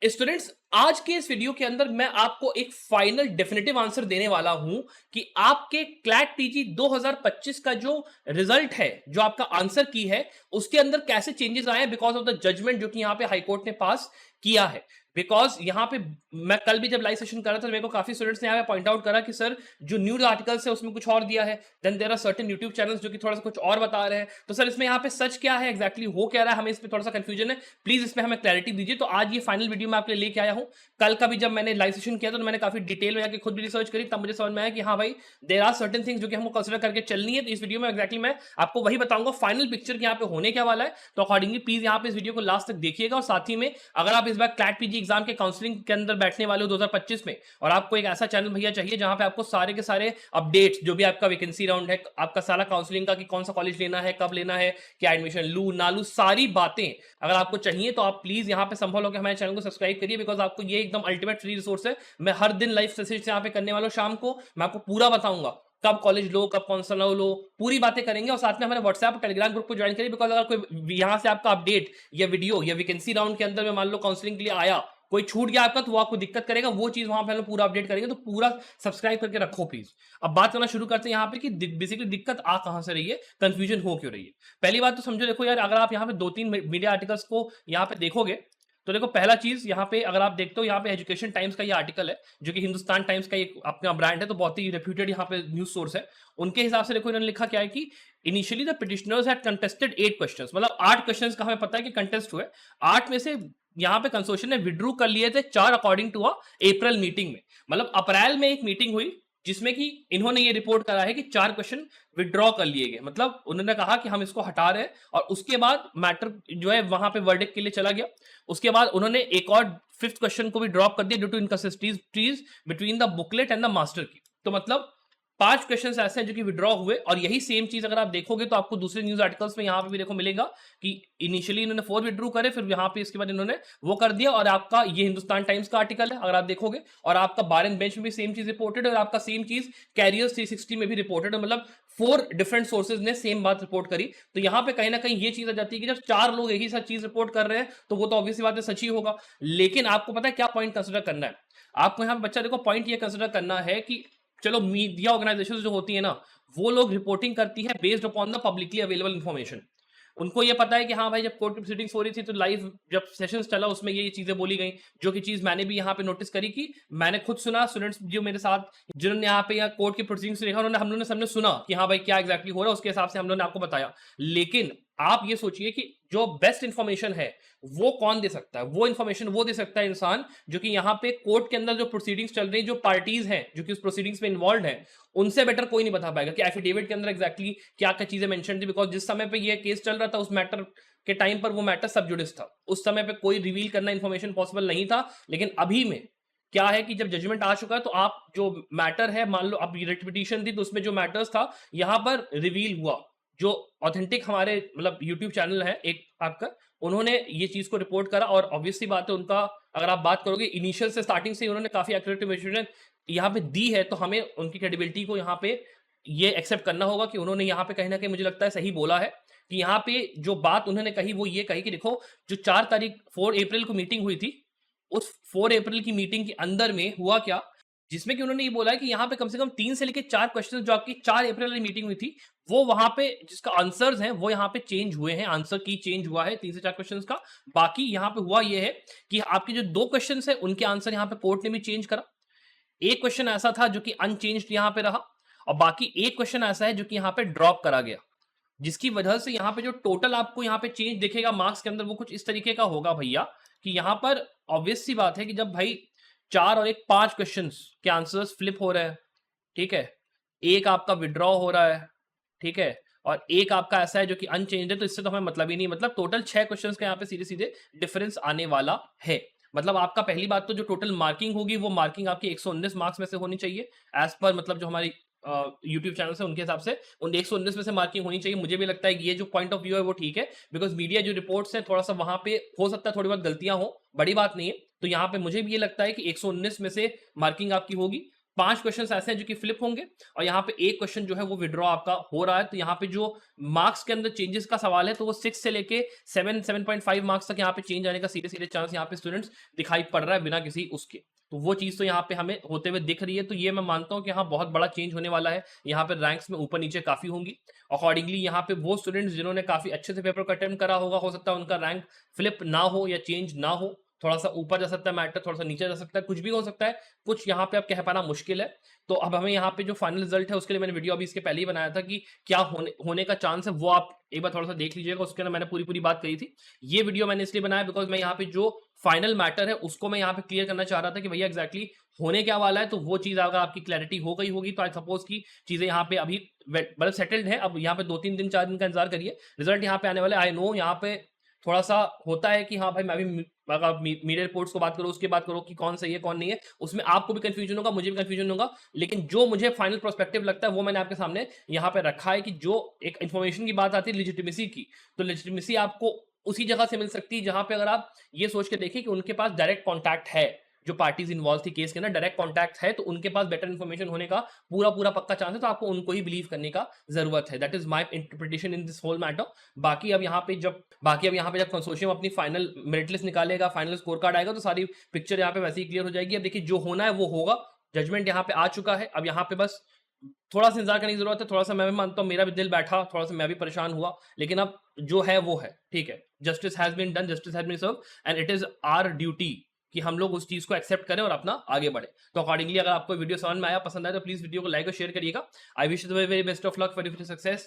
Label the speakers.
Speaker 1: Students, आज के इस वीडियो के अंदर मैं आपको एक फाइनल डेफिनेटिव आंसर देने वाला हूं कि आपके क्लैट पीजी 2025 का जो रिजल्ट है, जो आपका आंसर की है, उसके अंदर कैसे चेंजेस आए हैं बिकॉज ऑफ द जजमेंट जो कि यहां पे हाईकोर्ट ने पास किया है। बिकॉज यहां पे मैं कल भी जब लाइव सेशन कर रहा था तो मेरे को काफी स्टूडेंट्स ने यहाँ पे पॉइंट आउट करा कि सर जो न्यूज आर्टिकल्स है उसमें कुछ और दिया है, then there are certain YouTube channels जो कि थोड़ा सा कुछ और बता रहे हैं। तो सर इसमें यहाँ पे सच क्या है, एग्जैक्टली हो क्या रहा है, हमें इस पे थोड़ा सा कंफ्यूजन है, प्लीज इसमें हमें क्लैरिटी दीजिए। तो आज ये फाइनल वीडियो मैं आपके लिए लेके आया हूँ। कल का भी जब मैंने लाइव सेशन किया तो मैंने काफी डिटेल में जाके खुद भी रिसर्च करी, तब मुझे समझ में आया कि हाँ भाई, देयर आर सर्टेन थिंग्स जो कि हमको कंसिडर करके चलनी है। तो इस वीडियो में एग्जैक्टली मैं आपको वही बताऊंगा फाइनल पिक्चर यहाँ पे होने क्या वाला है। तो अकॉर्डिंगली प्लीज यहाँ पे इस वीडियो को लास्ट तक देखिएगा। और साथ ही में अगर आप इस बार क्लैट पीजी एग्जाम के काउंसलिंग के अंदर बैठने वाले हो 2025 में, और आपको एक ऐसा चैनल भैया चाहिए जहां पे आपको सारे के सारे अपडेट्स, जो भी आपका वैकेंसी राउंड है, आपका सारा काउंसलिंग का कि कौन सा कॉलेज लेना है, कब लेना है, क्या एडमिशन लू ना लू, सारी बातें अगर आपको चाहिए तो आप प्लीज यहाँ पे संभव होकर हमारे चैनल को सब्सक्राइब करिए। बिकॉज आपको ये एकदम अल्टीमेट फ्री रिसोर्स है। मैं हर दिन लाइव सेशन यहाँ पे करने वाला हूँ, शाम को मैं आपको पूरा बताऊंगा कब कॉलेज लो, कब कौन सा लो, पूरी बातें करेंगे। और साथ में हमारे व्हाट्सएप और टेलीग्राम ग्रुप को ज्वाइन करिए। बिकॉज अगर कोई यहाँ से आपका अपडेट या वीडियो या वैकेंसी राउंड के अंदर में मान लो काउंसलिंग के लिए आया, कोई छूट गया आपका, तो वो आपको दिक्कत करेगा, वो चीज वहां पे हम पूरा अपडेट करेंगे। तो पूरा सब्सक्राइब करके रखो प्लीज। अब बात करना शुरू करते हैं यहाँ पे कि बेसिकली दिक्कत आ कहां से रही है, कंफ्यूजन हो क्यों रही है। पहली बात तो समझो, देखो यार, अगर आप यहाँ पे दो तीन मीडिया आर्टिकल्स को यहाँ पे देखोगे तो देखो, पहला चीज यहाँ पे अगर आप देखते हो, यहाँ पे एजुकेशन टाइम्स का ये आर्टिकल है जो कि हिंदुस्तान टाइम्स का एक अपना ब्रांड है, तो बहुत ही रेप्यूटेड यहाँ पे न्यूज सोर्स है। उनके हिसाब से देखो, इन्होंने लिखा क्या है कि initially the petitioners had contested 8 questions, मतलब 8 क्वेश्चंस का हमें पता है कि कंटेस्ट हुए। 8 में से यहाँ पे कंसोर्शियम ने विड्रू कर लिए थे 4 अकॉर्डिंग टू अप्रैल मीटिंग में। मतलब अप्रैल में एक मीटिंग हुई जिसमें कि इन्होंने ये रिपोर्ट करा है कि 4 क्वेश्चन विड्रॉ कर लिए गए। मतलब उन्होंने कहा कि हम इसको हटा रहे हैं, और उसके बाद मैटर जो है वहां पे वर्डिक्ट के लिए चला गया। उसके बाद उन्होंने एक और 5th क्वेश्चन को भी ड्रॉप कर दिया due to inconsistencies between the booklet and the master की। तो मतलब 5 क्वेश्चन ऐसे हैं जो कि विड्रॉ हुए। और यही सेम चीज अगर आप देखोगे तो आपको दूसरे न्यूज आर्टिकल्स में यहाँ पे भी देखो मिलेगा कि इनिशियली इन्होंने 4 विड्रू करे, फिर यहाँ पे इसके बाद इन्होंने वो कर दिया। और आपका ये हिंदुस्तान टाइम्स का आर्टिकल है अगर आप देखोगे, और आपका बार एंड बेंच में भी सेम चीज रिपोर्टेड है, और आपका सेम चीज कैरियर्स 360 में भी रिपोर्टेड है। मतलब 4 डिफरेंट सोर्सेज ने सेम बात रिपोर्ट करी। तो यहाँ पे कहीं ना कहीं ये चीज आ जाती है कि जब 4 लोग एक ही साथ चीज रिपोर्ट कर रहे हैं तो वो तो ऑब्वियसली बात है, सच ही होगा। लेकिन आपको पता है क्या पॉइंट कंसिडर करना है आपको यहाँ पे, बच्चा देखो, पॉइंट ये कंसिडर करना है कि चलो मीडिया ऑर्गेनाइजेशन जो होती है ना, वो लोग रिपोर्टिंग करती है based upon the publicly available information. उनको ये पता है कि हाँ भाई, जब कोर्ट की प्रोसीडिंग्स हो रही थी तो लाइव जब सेशंस चला उसमें ये चीजें बोली गई, जो कि चीज मैंने भी यहाँ पे नोटिस करी कि मैंने खुद सुना, स्टूडेंट्स जो मेरे साथ जिन्होंने यहाँ पे यहाँ कोर्ट की प्रोसीडिंग्स देखा, उन्होंने हम लोगों ने सबने सुना कि हाँ भाई क्या एग्जैक्टली हो रहा है, उसके हिसाब से हम लोगों ने आपको बताया। लेकिन आप ये सोचिए कि जो बेस्ट इंफॉर्मेशन है वो कौन दे सकता है, वो इंफॉर्मेशन वो दे सकता है इंसान जो कि यहाँ पे कोर्ट के अंदर जो प्रोसीडिंग्स चल रही है, जो पार्टीज हैं जो कि उस प्रोसीडिंग्स में इन्वॉल्व है, उनसे बेटर कोई नहीं बता पाएगा कि एफिडेविट के अंदर एग्जैक्टली क्या क्या चीजें मेंशन थी। बिकॉज जिस समय पे ये केस चल रहा था उस मैटर के टाइम पर वो मैटर सब जुडिस था, उस समय पे कोई रिवील करना इंफॉर्मेशन पॉसिबल नहीं था। लेकिन अभी में क्या है कि जब जजमेंट आ चुका है तो आप जो मैटर है, मान लो अब रिट पिटीशन थी तो उसमें जो मैटर्स था यहां पर रिवील हुआ। जो ऑथेंटिक हमारे मतलब यूट्यूब चैनल है एक आपका, उन्होंने ये चीज को रिपोर्ट करा। और ऑब्वियसली बात है, उनका अगर आप बात करोगे इनिशियल से स्टार्टिंग से उन्होंने काफी एक्यूरेट इन्फॉर्मेशन यहाँ पे दी है, तो हमें उनकी क्रेडिबिलिटी को यहाँ पे ये एक्सेप्ट करना होगा कि उन्होंने यहाँ पे कहीं ना कहीं मुझे लगता है सही बोला है। कि यहाँ पे जो बात उन्होंने कही वो ये कही कि देखो, जो 4 अप्रैल को मीटिंग हुई थी, उस 4 अप्रैल की मीटिंग के अंदर में हुआ क्या, जिसमें कि उन्होंने ये बोला है कि यहाँ पे कम से कम 3 से लेकर 4 क्वेश्चन जो आपकी 4 अप्रैल वाली मीटिंग हुई थी, वो वहां पे जिसका आंसर्स हैं वो यहाँ पे चेंज हुए हैं, आंसर की चेंज हुआ है 3 से 4 क्वेश्चंस का। बाकी यहाँ पे हुआ ये है कि आपके जो 2 क्वेश्चन है उनके आंसर यहाँ पे कोर्ट ने भी चेंज करा। एक क्वेश्चन ऐसा था जो कि अनचेंज्ड यहाँ पे रहा, और बाकी एक क्वेश्चन ऐसा है जो कि यहाँ पे ड्रॉप करा गया, जिसकी वजह से यहाँ पे जो टोटल आपको यहाँ पे चेंज दिखेगा मार्क्स के अंदर वो कुछ इस तरीके का होगा भैया कि यहाँ पर ऑब्वियस सी बात है कि जब भाई 4 और एक 5 क्वेश्चंस के आंसर्स फ्लिप हो रहे हैं, ठीक है, एक आपका विड्रॉ हो रहा है, ठीक है, और एक आपका ऐसा है जो कि अनचेंज है, तो इससे तो हमें मतलब ही नहीं। मतलब टोटल 6 क्वेश्चंस का यहाँ पे सीधे सीधे डिफरेंस आने वाला है। मतलब आपका पहली बात तो जो टोटल मार्किंग होगी वो मार्किंग आपकी 119 मार्क्स में से होनी चाहिए, एज पर मतलब जो हमारी यूट्यूब चैनल से उनके हिसाब से उन 119 में से मार्किंग होनी चाहिए। मुझे भी लगता है कि ये जो पॉइंट ऑफ व्यू है वो ठीक है, बिकॉज मीडिया जो रिपोर्ट्स है थोड़ा सा वहां पे हो सकता है थोड़ी बहुत गलतियां हो, बड़ी बात नहीं है। तो यहाँ पे मुझे भी ये लगता है कि 119 में से मार्किंग आपकी होगी। 5 क्वेश्चन ऐसे हैं जो कि फ्लिप होंगे और यहाँ पे एक क्वेश्चन जो है वो विड्रॉ आपका हो रहा है। तो यहाँ पे जो मार्क्स के अंदर चेंजेस का सवाल है तो वो 6 से लेके 7.5 मार्क्स तक यहाँ पे चेंज आने का सीधे सीधे चांस यहाँ पे स्टूडेंट्स दिखाई पड़ रहा है बिना किसी उसके। तो वो चीज तो यहाँ पे हमें होते हुए दिख रही है। तो ये मैं मानता हूँ कि हाँ बहुत बड़ा चेंज होने वाला है। यहाँ पे रैंक्स में ऊपर नीचे काफी होंगी। अकॉर्डिंगली यहाँ पे वो स्टूडेंट्स जिन्होंने काफी अच्छे से पेपर को अटेम्प्ट करा होगा, हो सकता है उनका रैंक फ्लिप ना हो या चेंज ना हो, थोड़ा सा ऊपर जा सकता है मैटर, थोड़ा सा नीचे जा सकता है, कुछ भी हो सकता है, कुछ यहाँ पे आप कह पाना मुश्किल है। तो अब हमें यहाँ पे जो फाइनल रिजल्ट है उसके लिए मैंने वीडियो अभी इसके पहले ही बनाया था कि क्या होने का चांस है, वो आप एक बार थोड़ा सा देख लीजिएगा। उसके अंदर मैंने पूरी बात कही थी। ये वीडियो मैंने इसलिए बनाया बिकॉज मैं यहाँ पे जो फाइनल मैटर है उसको मैं यहाँ पे क्लियर करना चाह रहा था कि भैया एग्जैक्टली होने क्या वाला है। तो वो चीज अगर आपकी क्लैरिटी हो गई होगी तो आई सपोज की चीजें यहाँ पे अभी मतलब सेटल्ड है। अब यहाँ पे 2-3 दिन 4 दिन का इंतजार करिए, रिजल्ट यहाँ पे आने वाले। आई नो यहाँ पे थोड़ा सा होता है कि हाँ भाई मैं भी मीडिया रिपोर्ट्स को बात करो, उसकी बात करो कि कौन सही है कौन नहीं है, उसमें आपको भी कंफ्यूजन होगा, मुझे भी कंफ्यूजन होगा। लेकिन जो मुझे फाइनल प्रोस्पेक्टिव लगता है वो मैंने आपके सामने यहाँ पे रखा है कि जो एक इन्फॉर्मेशन की बात आती है लेजिटिमेसी की, तो लेजिटिमेसी आपको उसी जगह से मिल सकती है जहां पे अगर आप ये सोच के देखें कि उनके पास डायरेक्ट कॉन्टैक्ट है, जो पार्टीज इन्वॉल्व थी केस के ना डायरेक्ट कॉन्टैक्ट है, तो उनके पास बेटर इन्फॉर्मेशन होने का पूरा पक्का चांस है। तो आपको उनको ही बिलीव करने का जरूरत है। That is my interpretation in this whole matter. बाकी अब यहाँ पे जब कंसोर्शियम अपनी फाइनल मेरिट लिस्ट निकालेगा, फाइनल स्कोर कार्ड आएगा, तो सारी पिक्चर यहाँ पे वैसे ही क्लियर हो जाएगी। अब देखिए जो होना है वो होगा, जजमेंट यहाँ पे आ चुका है। अब यहाँ पे बस थोड़ा सा इंतजार करने की जरूरत है। थोड़ा सा मैं भी मानता हूँ, मेरा भी दिल बैठा, थोड़ा सा मैं भी परेशान हुआ, लेकिन अब जो है वो है, ठीक है। Justice has been done, justice has been serve and it is our duty कि हम लोग उस चीज को एक्सेप्ट करें और अपना आगे बढ़े। तो अकॉर्डिंगली अगर आपको वीडियो समझ में आया, पसंद आया, तो प्लीज वीडियो को लाइक और शेयर करिएगा। I wish you the very best of luck for your success.